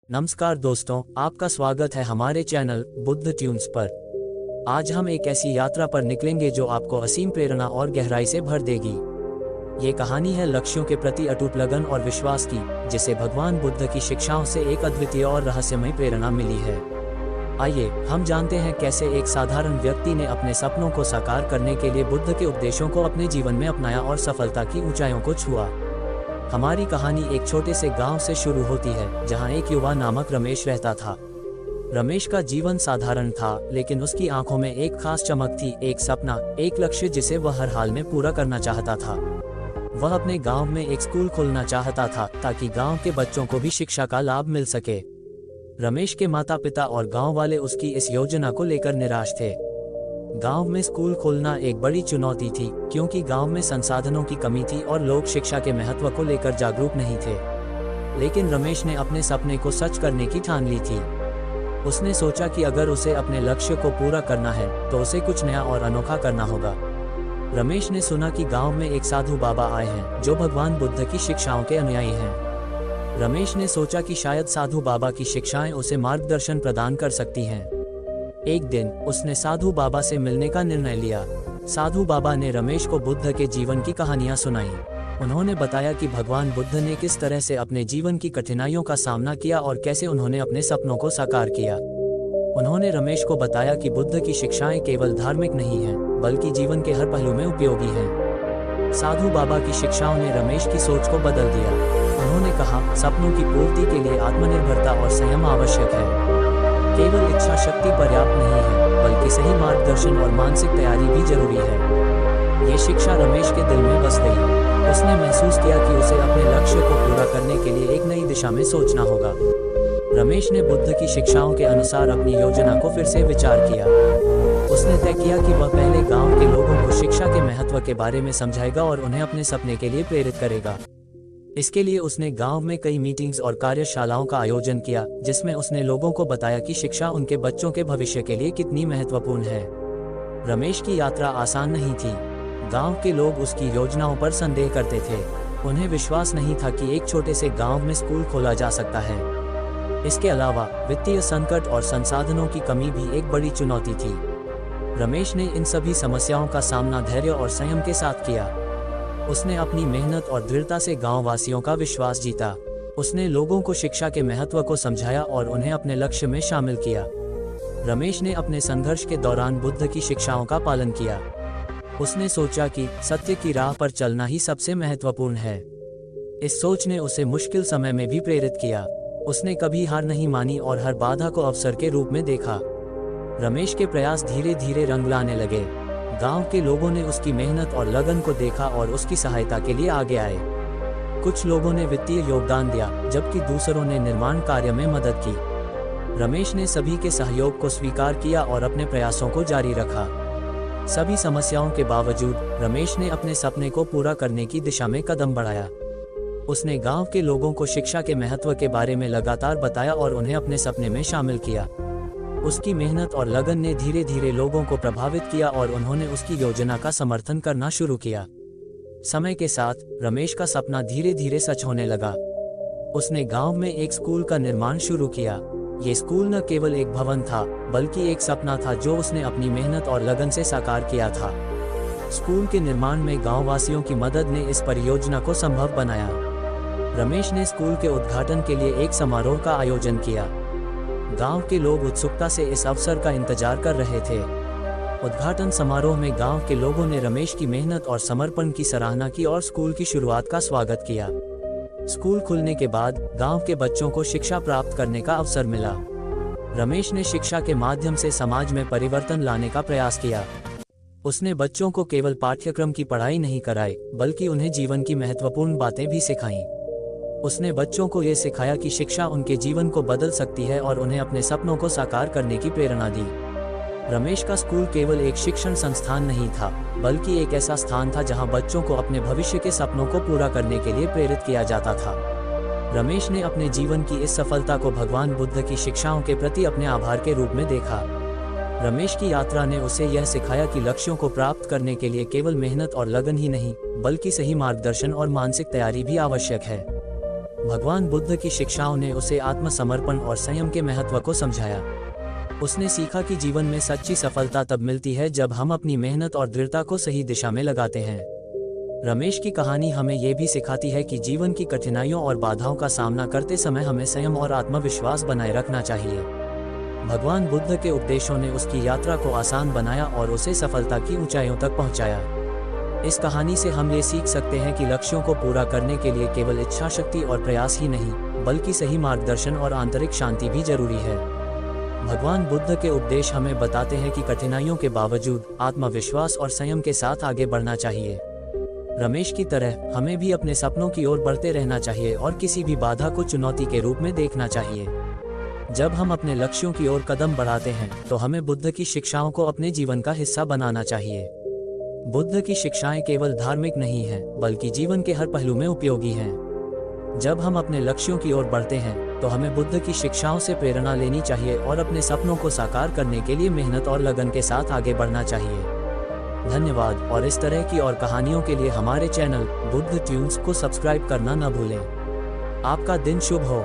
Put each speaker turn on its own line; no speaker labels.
नमस्कार दोस्तों, आपका स्वागत है हमारे चैनल बुद्ध ट्यून्स पर। आज हम एक ऐसी यात्रा पर निकलेंगे जो आपको असीम प्रेरणा और गहराई से भर देगी। ये कहानी है लक्ष्यों के प्रति अटूट लगन और विश्वास की, जिसे भगवान बुद्ध की शिक्षाओं से एक अद्वितीय और रहस्यमय प्रेरणा मिली है। आइए हम जानते हैं कैसे एक साधारण व्यक्ति ने अपने सपनों को साकार करने के लिए बुद्ध के उपदेशों को अपने जीवन में अपनाया और सफलता की ऊंचाइयों को छुआ। हमारी कहानी एक छोटे से गांव से शुरू होती है, जहां एक युवा नामक रमेश रहता था। रमेश का जीवन साधारण था, लेकिन उसकी आंखों में एक खास चमक थी, एक सपना, एक लक्ष्य जिसे वह हर हाल में पूरा करना चाहता था। वह अपने गांव में एक स्कूल खोलना चाहता था, ताकि गांव के बच्चों को भी शिक्षा का लाभ मिल सके। रमेश के माता पिता और गांव वाले उसकी इस योजना को लेकर निराश थे। गांव में स्कूल खोलना एक बड़ी चुनौती थी, क्योंकि गांव में संसाधनों की कमी थी और लोग शिक्षा के महत्व को लेकर जागरूक नहीं थे। लेकिन रमेश ने अपने सपने को सच करने की ठान ली थी। उसने सोचा कि अगर उसे अपने लक्ष्य को पूरा करना है तो उसे कुछ नया और अनोखा करना होगा। रमेश ने सुना कि गांव में एक साधु बाबा आए हैं जो भगवान बुद्ध की शिक्षाओं के अनुयायी हैं। रमेश ने सोचा कि शायद साधु बाबा की शिक्षाएं उसे मार्गदर्शन प्रदान कर सकती हैं। एक दिन उसने साधु बाबा से मिलने का निर्णय लिया। साधु बाबा ने रमेश को बुद्ध के जीवन की कहानियां सुनाई। उन्होंने बताया कि भगवान बुद्ध ने किस तरह से अपने जीवन की कठिनाइयों का सामना किया और कैसे उन्होंने अपने सपनों को साकार किया। उन्होंने रमेश को बताया कि बुद्ध की शिक्षाएं केवल धार्मिक नहीं हैं, बल्कि जीवन के हर पहलू में उपयोगी हैं। साधु बाबा की शिक्षाओं ने रमेश की सोच को बदल दिया। उन्होंने कहा, सपनों की पूर्ति के लिए आत्मनिर्भरता और संयम आवश्यक है। केवल इच्छा शक्ति पर्याप्त नहीं है, बल्कि सही मार्गदर्शन और मानसिक तैयारी भी जरूरी है। ये शिक्षा रमेश के दिल में बस गई। उसने महसूस किया कि उसे अपने लक्ष्य को पूरा करने के लिए एक नई दिशा में सोचना होगा। रमेश ने बुद्ध की शिक्षाओं के अनुसार अपनी योजना को फिर से विचार किया। उसने तय किया कि वह पहले गांव के लोगों को शिक्षा के महत्व के बारे में समझाएगा और उन्हें अपने सपने के लिए प्रेरित करेगा। इसके लिए उसने गांव में कई मीटिंग्स और कार्यशालाओं का आयोजन किया, जिसमें उसने लोगों को बताया कि शिक्षा उनके बच्चों के भविष्य के लिए कितनी महत्वपूर्ण है। रमेश की यात्रा आसान नहीं थी। गांव के लोग उसकी योजनाओं पर संदेह करते थे। उन्हें विश्वास नहीं था कि एक छोटे से गांव में स्कूल खोला जा सकता है। इसके अलावा वित्तीय संकट और संसाधनों की कमी भी एक बड़ी चुनौती थी। रमेश ने इन सभी समस्याओं का सामना धैर्य और संयम के साथ किया। उसने अपनी मेहनत और दृढ़ता से गांव वासियों का विश्वास जीता। उसने लोगों को शिक्षा के महत्व को समझाया और उन्हें अपने लक्ष्य में शामिल किया। रमेश ने अपने संघर्ष के दौरान बुद्ध की शिक्षाओं का पालन किया। उसने सोचा कि सत्य की राह पर चलना ही सबसे महत्वपूर्ण है। इस सोच ने उसे मुश्किल समय में भी प्रेरित किया। उसने कभी हार नहीं मानी और हर बाधा को अवसर के रूप में देखा। रमेश के प्रयास धीरे धीरे रंग लाने लगे। गांव के लोगों ने उसकी मेहनत और लगन को देखा और उसकी सहायता के लिए आगे आए। कुछ लोगों ने वित्तीय योगदान दिया, जबकि दूसरों ने निर्माण कार्य में मदद की। रमेश ने सभी के सहयोग को स्वीकार किया और अपने प्रयासों को जारी रखा। सभी समस्याओं के बावजूद रमेश ने अपने सपने को पूरा करने की दिशा में कदम बढ़ाया। उसने गांव के लोगों को शिक्षा के महत्व के बारे में लगातार बताया और उन्हें अपने सपने में शामिल किया। उसकी मेहनत और लगन ने धीरे धीरे लोगों को प्रभावित किया और उन्होंने उसकी योजना का समर्थन करना शुरू किया। समय के साथ रमेश का सपना धीरे धीरे सच होने लगा। उसने गांव में एक स्कूल का निर्माण शुरू किया। ये स्कूल न केवल एक भवन था, बल्कि एक सपना था जो उसने अपनी मेहनत और लगन से साकार किया था। स्कूल के निर्माण में गाँव वासियों की मदद ने इस परियोजना को संभव बनाया। रमेश ने स्कूल के उद्घाटन के लिए एक समारोह का आयोजन किया। गांव के लोग उत्सुकता से इस अवसर का इंतजार कर रहे थे। उद्घाटन समारोह में गांव के लोगों ने रमेश की मेहनत और समर्पण की सराहना की और स्कूल की शुरुआत का स्वागत किया। स्कूल खुलने के बाद गांव के बच्चों को शिक्षा प्राप्त करने का अवसर मिला। रमेश ने शिक्षा के माध्यम से समाज में परिवर्तन लाने का प्रयास किया। उसने बच्चों को केवल पाठ्यक्रम की पढ़ाई नहीं कराई, बल्कि उन्हें जीवन की महत्वपूर्ण बातें भी सिखाईं। उसने बच्चों को ये सिखाया कि शिक्षा उनके जीवन को बदल सकती है और उन्हें अपने सपनों को साकार करने की प्रेरणा दी। रमेश का स्कूल केवल एक शिक्षण संस्थान नहीं था, बल्कि एक ऐसा स्थान था जहां बच्चों को अपने भविष्य के सपनों को पूरा करने के लिए प्रेरित किया जाता था। रमेश ने अपने जीवन की इस सफलता को भगवान बुद्ध की शिक्षाओं के प्रति अपने आभार के रूप में देखा। रमेश की यात्रा ने उसे यह सिखाया कि लक्ष्यों को प्राप्त करने के लिए केवल मेहनत और लगन ही नहीं, बल्कि सही मार्गदर्शन और मानसिक तैयारी भी आवश्यक है। भगवान बुद्ध की शिक्षाओं ने उसे आत्मसमर्पण और संयम के महत्व को समझाया। उसने सीखा कि जीवन में सच्ची सफलता तब मिलती है जब हम अपनी मेहनत और दृढ़ता को सही दिशा में लगाते हैं। रमेश की कहानी हमें ये भी सिखाती है कि जीवन की कठिनाइयों और बाधाओं का सामना करते समय हमें संयम और आत्मविश्वास बनाए रखना चाहिए। भगवान बुद्ध के उपदेशों ने उसकी यात्रा को आसान बनाया और उसे सफलता की ऊंचाइयों तक पहुंचाया। इस कहानी से हम ये सीख सकते हैं कि लक्ष्यों को पूरा करने के लिए केवल इच्छा शक्ति और प्रयास ही नहीं, बल्कि सही मार्गदर्शन और आंतरिक शांति भी जरूरी है। भगवान बुद्ध के उपदेश हमें बताते हैं कि कठिनाइयों के बावजूद आत्मविश्वास और संयम के साथ आगे बढ़ना चाहिए। रमेश की तरह हमें भी अपने सपनों की ओर बढ़ते रहना चाहिए और किसी भी बाधा को चुनौती के रूप में देखना चाहिए। जब हम अपने लक्ष्यों की ओर कदम बढ़ाते हैं तो हमें बुद्ध की शिक्षाओं को अपने जीवन का हिस्सा बनाना चाहिए। बुद्ध की शिक्षाएं केवल धार्मिक नहीं हैं, बल्कि जीवन के हर पहलू में उपयोगी हैं। जब हम अपने लक्ष्यों की ओर बढ़ते हैं तो हमें बुद्ध की शिक्षाओं से प्रेरणा लेनी चाहिए और अपने सपनों को साकार करने के लिए मेहनत और लगन के साथ आगे बढ़ना चाहिए। धन्यवाद, और इस तरह की और कहानियों के लिए हमारे चैनल बुद्ध ट्यून्स को सब्सक्राइब करना न भूलें। आपका दिन शुभ हो।